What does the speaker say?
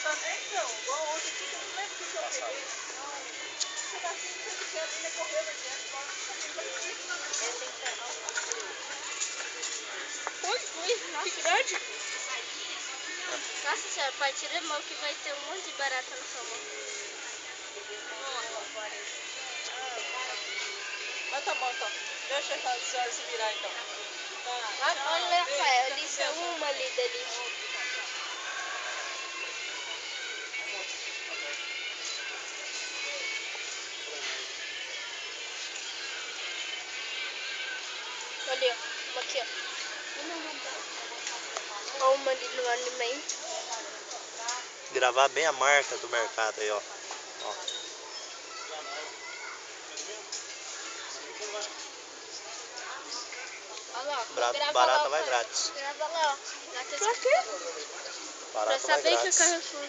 Então, igual ontem, eu não lembro o que eu peguei. Um pedacinho que você quer, ele correu lá dentro. Ui, que grande. Nossa senhora, pai, tira a mão que vai ter um monte de barata na sua mão. Mas tá bom, então. Deixa a senhora se virar, então. Tá, tchau. Olha, Rafael, ali só uma ali dali. Ali, ó. Uma aqui, ó. Olha uma ali no alimento. Gravar bem a marca do mercado aí, ó. Olha lá, Barata vai grátis. grava lá, ó. Pra quê? Barata Pra vai saber que o grátis. Carrefour.